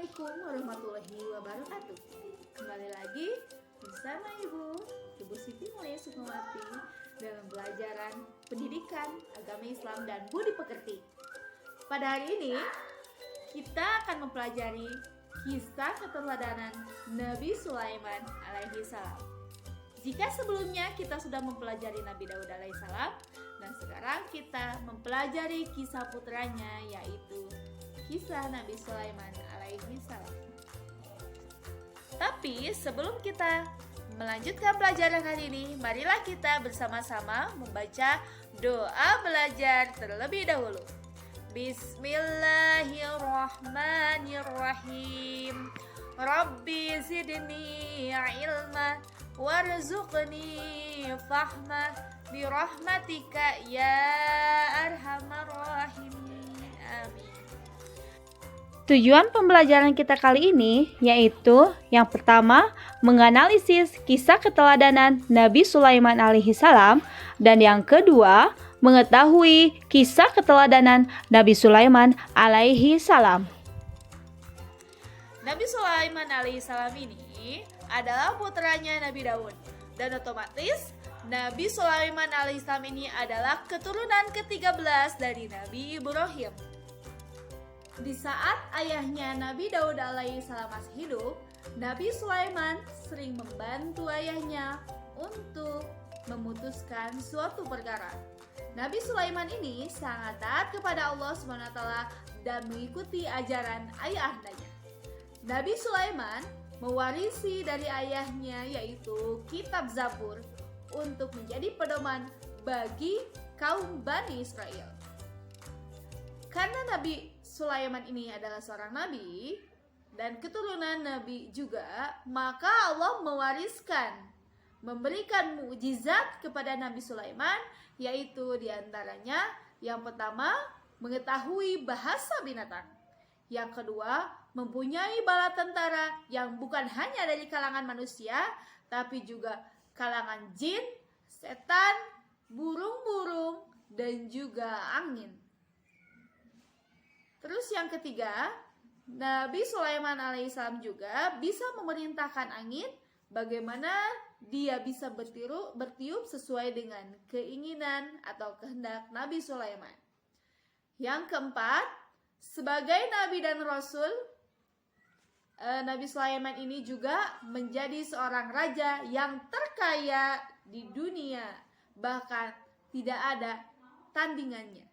Assalamualaikum warahmatullahi wabarakatuh. Kembali lagi bersama Ibu Siti Mulia Sukmawati dalam pelajaran pendidikan agama Islam dan budi pekerti. Pada hari ini kita akan mempelajari kisah keteladanan Nabi Sulaiman alaihi salam. Jika sebelumnya kita sudah mempelajari Nabi Daud alaihi salam, dan sekarang kita mempelajari kisah putranya, yaitu kisah Nabi Sulaiman alaihi salam. Tapi sebelum kita melanjutkan pelajaran hari ini, marilah kita bersama-sama membaca doa belajar terlebih dahulu. Bismillahirrahmanirrahim. Rabbi zidni ilma warzuqni fahma birahmatika ya arhamar rahimin. Amin. Tujuan pembelajaran kita kali ini yaitu yang pertama menganalisis kisah keteladanan Nabi Sulaiman alaihi salam, dan yang kedua mengetahui kisah keteladanan Nabi Sulaiman alaihi salam. Nabi Sulaiman alaihi salam ini adalah putranya Nabi Daud, dan otomatis Nabi Sulaiman alaihi salam ini adalah keturunan ke-13 dari Nabi Ibrahim. Di saat ayahnya Nabi Daud alaihi salam masih hidup, Nabi Sulaiman sering membantu ayahnya untuk memutuskan suatu perkara. Nabi Sulaiman ini sangat taat kepada Allah SWT dan mengikuti ajaran ayahandanya. Nabi Sulaiman mewarisi dari ayahnya, yaitu kitab Zabur, untuk menjadi pedoman bagi kaum Bani Israel. Karena Nabi Sulaiman ini adalah seorang nabi dan keturunan nabi juga, maka Allah memberikan mukjizat kepada Nabi Sulaiman, yaitu diantaranya yang pertama mengetahui bahasa binatang, yang kedua mempunyai bala tentara yang bukan hanya dari kalangan manusia tapi juga kalangan jin, setan, burung-burung, dan juga angin. Terus yang ketiga, Nabi Sulaiman alaihissalam juga bisa memerintahkan angin bagaimana dia bisa bertiup sesuai dengan keinginan atau kehendak Nabi Sulaiman. Yang keempat, sebagai Nabi dan Rasul, Nabi Sulaiman ini juga menjadi seorang raja yang terkaya di dunia, bahkan tidak ada tandingannya.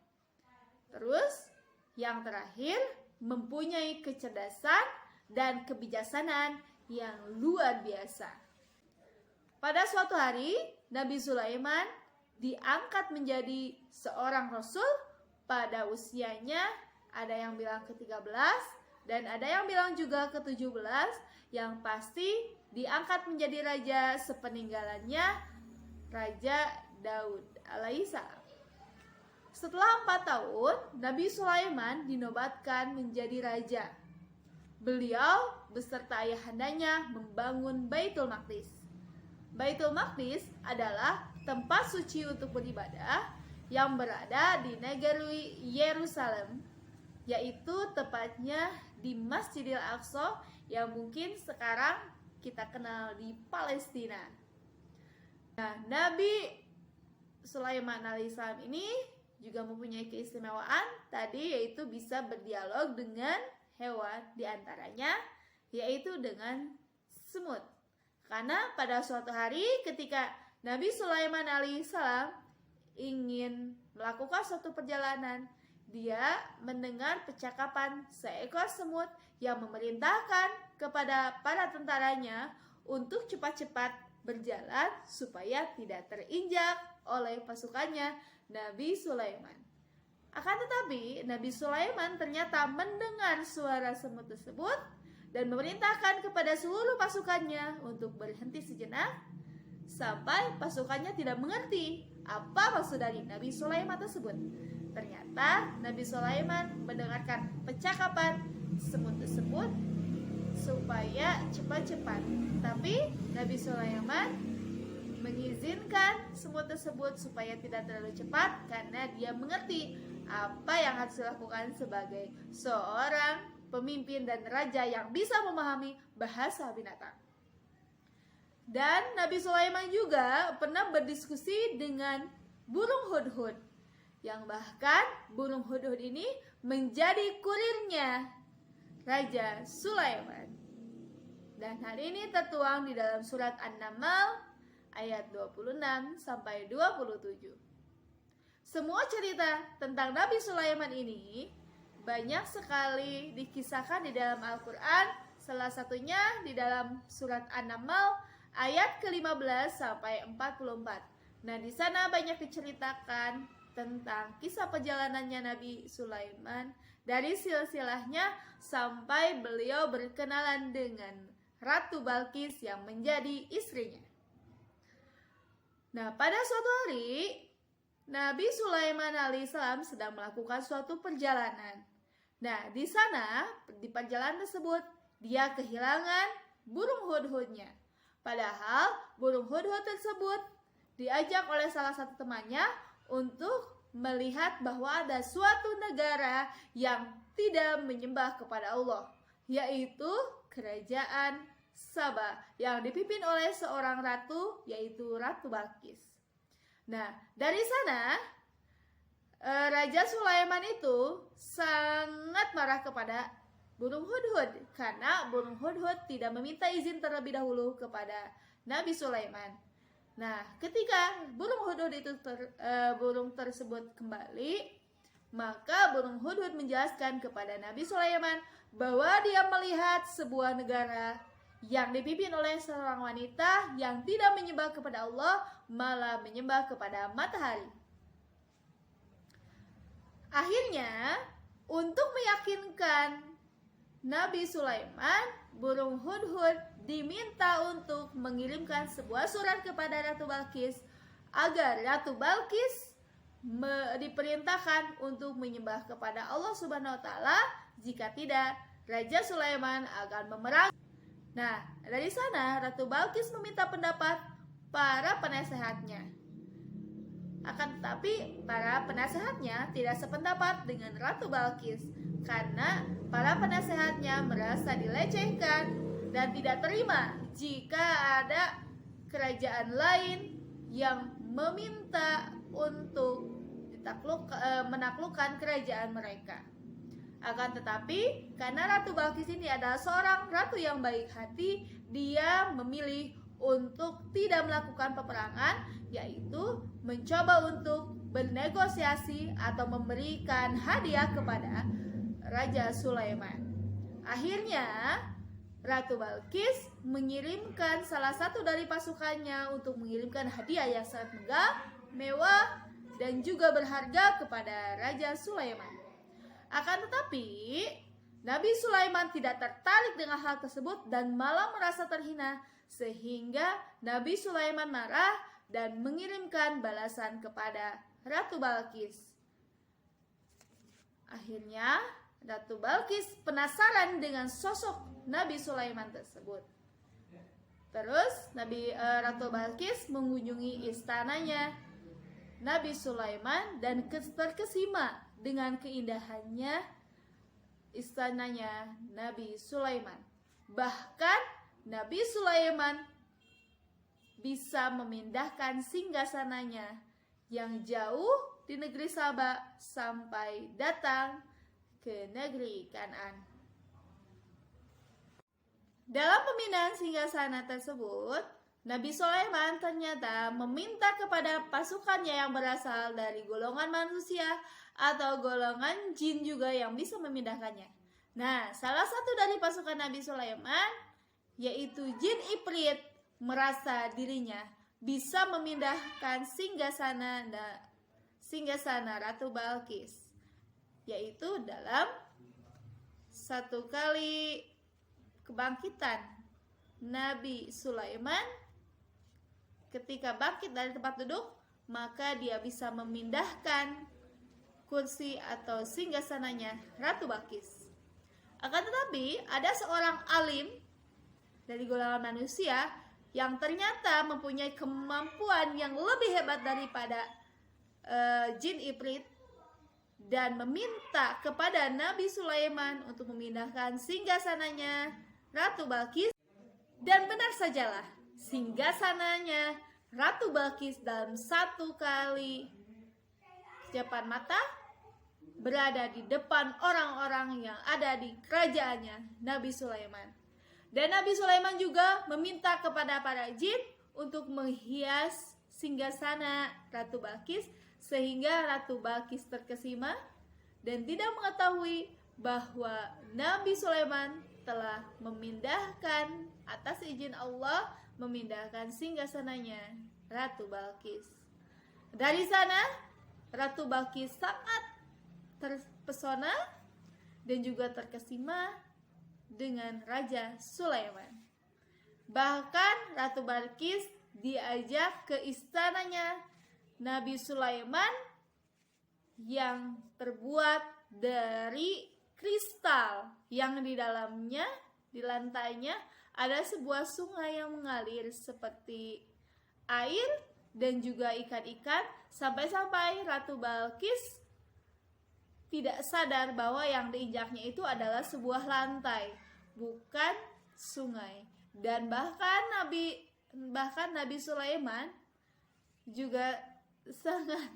Terus yang terakhir, mempunyai kecerdasan dan kebijaksanaan yang luar biasa. Pada suatu hari, Nabi Sulaiman diangkat menjadi seorang rasul pada usianya, ada yang bilang ke-13 dan ada yang bilang juga ke-17, yang pasti diangkat menjadi raja sepeninggalannya Raja Daud alaihissalam. Setelah 4 tahun, Nabi Sulaiman dinobatkan menjadi raja. Beliau beserta ayahandanya membangun Baitul Maqdis. Baitul Maqdis adalah tempat suci untuk beribadah yang berada di negeri Yerusalem, yaitu tepatnya di Masjidil Aqsa yang mungkin sekarang kita kenal di Palestina. Nah, Nabi Sulaiman alaihissalam ini juga mempunyai keistimewaan tadi, yaitu bisa berdialog dengan hewan, diantaranya yaitu dengan semut. Karena pada suatu hari ketika Nabi Sulaiman alaihissalam ingin melakukan suatu perjalanan, dia mendengar percakapan seekor semut yang memerintahkan kepada para tentaranya untuk cepat-cepat berjalan supaya tidak terinjak oleh pasukannya Nabi Sulaiman. Akan tetapi Nabi Sulaiman ternyata mendengar suara semut tersebut dan memerintahkan kepada seluruh pasukannya untuk berhenti sejenak sampai pasukannya tidak mengerti apa maksud dari Nabi Sulaiman tersebut. Ternyata Nabi Sulaiman mendengarkan percakapan semut tersebut supaya cepat-cepat. Tapi Nabi Sulaiman mengizinkan semut tersebut supaya tidak terlalu cepat karena dia mengerti apa yang harus dilakukan sebagai seorang pemimpin dan raja yang bisa memahami bahasa binatang. Dan Nabi Sulaiman juga pernah berdiskusi dengan burung hudhud, yang bahkan burung hudhud ini menjadi kurirnya Raja Sulaiman. Dan hal ini tertuang di dalam surat An-Naml ayat 26 sampai 27. Semua cerita tentang Nabi Sulaiman ini banyak sekali dikisahkan di dalam Al-Quran, salah satunya di dalam surat An-Naml ayat ke-15 sampai 44. Nah, di sana banyak diceritakan tentang kisah perjalanannya Nabi Sulaiman dari silsilahnya sampai beliau berkenalan dengan Ratu Balqis yang menjadi istrinya. Nah, pada suatu hari Nabi Sulaiman alaihissalam sedang melakukan suatu perjalanan. Nah, di sana, di perjalanan tersebut, dia kehilangan burung hudhudnya. Padahal burung hudhud tersebut diajak oleh salah satu temannya untuk melihat bahwa ada suatu negara yang tidak menyembah kepada Allah, yaitu kerajaan Saba yang dipimpin oleh seorang ratu, yaitu Ratu Balqis. Nah, dari sana Raja Sulaiman itu sangat marah kepada burung hudhud karena burung hudhud tidak meminta izin terlebih dahulu kepada Nabi Sulaiman. Nah, ketika burung hudhud itu burung tersebut kembali, maka burung hudhud menjelaskan kepada Nabi Sulaiman bahwa dia melihat sebuah negara yang dipimpin oleh seorang wanita yang tidak menyembah kepada Allah, malah menyembah kepada matahari. Akhirnya, untuk meyakinkan Nabi Sulaiman, burung hudhud diminta untuk mengirimkan sebuah surat kepada Ratu Balqis agar Ratu Balqis diperintahkan untuk menyembah kepada Allah Subhanahu wa taala, jika tidak Raja Sulaiman akan memerangi. Nah, dari sana Ratu Balqis meminta pendapat para penasehatnya. Akan tetapi para penasehatnya tidak sependapat dengan Ratu Balqis karena para penasehatnya merasa dilecehkan dan tidak terima jika ada kerajaan lain yang meminta untuk menaklukkan kerajaan mereka. Akan tetapi, karena Ratu Balqis ini adalah seorang ratu yang baik hati, dia memilih untuk tidak melakukan peperangan, yaitu mencoba untuk bernegosiasi atau memberikan hadiah kepada Raja Sulaiman. Akhirnya, Ratu Balqis mengirimkan salah satu dari pasukannya untuk mengirimkan hadiah yang sangat megah, mewah, dan juga berharga kepada Raja Sulaiman. Akan tetapi, Nabi Sulaiman tidak tertarik dengan hal tersebut dan malah merasa terhina, sehingga Nabi Sulaiman marah dan mengirimkan balasan kepada Ratu Balqis. Akhirnya, Ratu Balqis penasaran dengan sosok Nabi Sulaiman tersebut. Terus, Ratu Balqis mengunjungi istananya Nabi Sulaiman dan terkesima dengan keindahannya istananya Nabi Sulaiman. Bahkan Nabi Sulaiman bisa memindahkan singgasananya yang jauh di negeri Saba sampai datang ke negeri Kanaan. Dalam pemindahan singgasana tersebut, Nabi Sulaiman ternyata meminta kepada pasukannya yang berasal dari golongan manusia atau golongan jin juga yang bisa memindahkannya. Nah, salah satu dari pasukan Nabi Sulaiman, yaitu jin Ifrit, merasa dirinya bisa memindahkan singgasana Ratu Balqis, yaitu dalam satu kali kebangkitan Nabi Sulaiman. Ketika bangkit dari tempat duduk, maka dia bisa memindahkan kursi atau singgasananya Ratu Balqis. Akan tetapi, ada seorang alim dari golongan manusia yang ternyata mempunyai kemampuan yang lebih hebat daripada jin Ifrit. dan meminta kepada Nabi Sulaiman untuk memindahkan singgasananya Ratu Balkis. Dan benar sajalah, singgasananya Ratu Balkis dalam satu kali kejapan mata berada di depan orang-orang yang ada di kerajaannya Nabi Sulaiman. Dan Nabi Sulaiman juga meminta kepada para jin untuk menghias singgasana Ratu Balkis sehingga Ratu Balkis terkesima dan tidak mengetahui bahwa Nabi Sulaiman telah memindahkan atas izin Allah memindahkan singgasananya Ratu Balkis. Dari sana Ratu Balkis sangat terpesona dan juga terkesima dengan Raja Sulaiman. Bahkan Ratu Balkis diajak ke istananya Nabi Sulaiman yang terbuat dari kristal, yang di dalamnya, di lantainya ada sebuah sungai yang mengalir seperti air dan juga ikan-ikan, sampai-sampai Ratu Balkis tidak sadar bahwa yang diinjaknya itu adalah sebuah lantai, bukan sungai. Dan bahkan Nabi Sulaiman juga sangat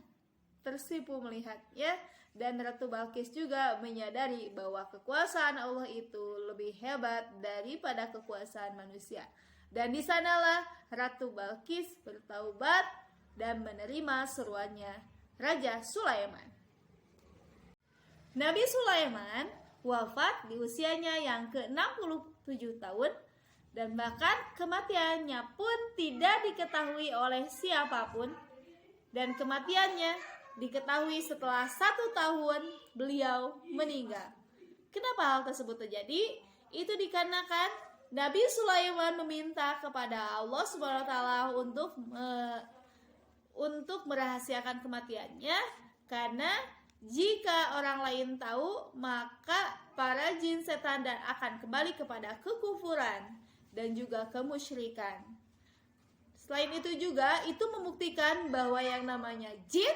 tersipu melihatnya, dan Ratu Balkis juga menyadari bahwa kekuasaan Allah itu lebih hebat daripada kekuasaan manusia. Dan di sanalah Ratu Balkis bertaubat dan menerima seruannya Raja Sulaiman. Nabi Sulaiman wafat di usianya yang ke-67 tahun, dan bahkan kematiannya pun tidak diketahui oleh siapapun, dan kematiannya diketahui setelah 1 tahun beliau meninggal. Kenapa hal tersebut terjadi? Itu dikarenakan Nabi Sulaiman meminta kepada Allah SWT untuk merahasiakan kematiannya, karena jika orang lain tahu, maka para jin setan dan akan kembali kepada kekufuran dan juga kemusyrikan. Selain itu juga, itu membuktikan bahwa yang namanya jin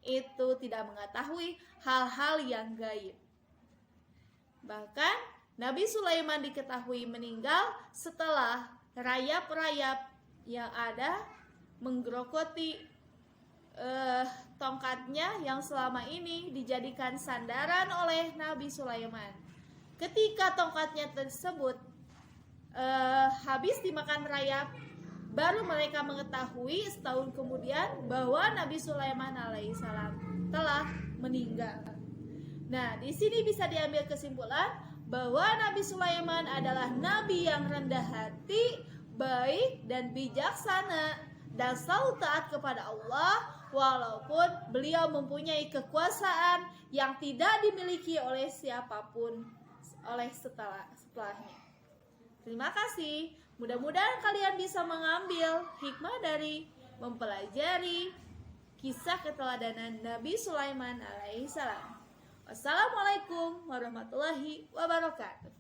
itu tidak mengetahui hal-hal yang gaib. Bahkan Nabi Sulaiman diketahui meninggal setelah rayap-rayap yang ada menggerogoti tongkatnya yang selama ini dijadikan sandaran oleh Nabi Sulaiman. Ketika tongkatnya tersebut habis dimakan rayap, baru mereka mengetahui setahun kemudian bahwa Nabi Sulaiman alaihissalam telah meninggal. Nah, di sini bisa diambil kesimpulan bahwa Nabi Sulaiman adalah nabi yang rendah hati, baik dan bijaksana, dan selalu taat kepada Allah, walaupun beliau mempunyai kekuasaan yang tidak dimiliki oleh siapapun setelahnya. Terima kasih. Mudah-mudahan kalian bisa mengambil hikmah dari mempelajari kisah keteladanan Nabi Sulaiman alaihissalam. Wassalamualaikum warahmatullahi wabarakatuh.